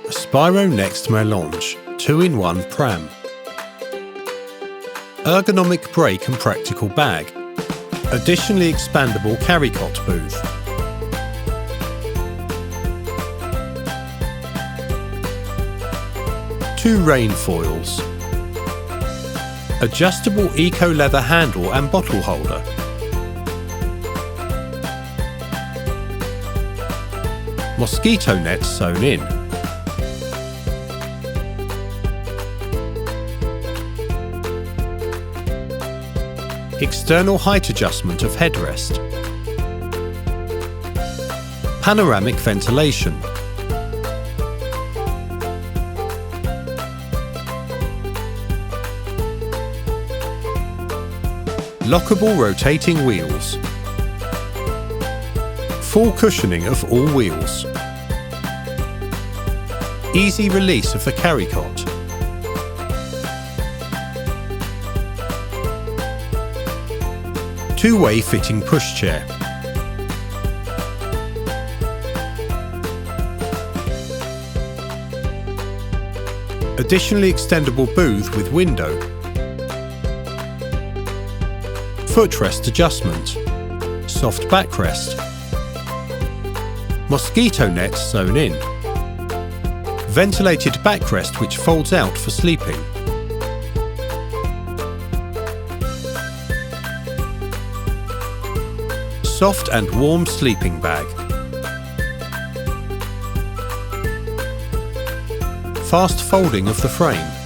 ESPIRO Next Melange 2-in-1 Pram. Ergonomic brake and practical bag. Additionally expandable carrycot booth. Two rain foils. Adjustable eco leather handle and bottle holder. Mosquito nets sewn in. External height adjustment of headrest. Panoramic ventilation. Lockable rotating wheels. Full cushioning of all wheels. Easy release of the carrycot. Two-way fitting pushchair. Additionally extendable booth with window. Footrest adjustment. Soft backrest. Mosquito nets sewn in. Ventilated backrest which folds out for sleeping. Soft and warm sleeping bag. Fast folding of the frame.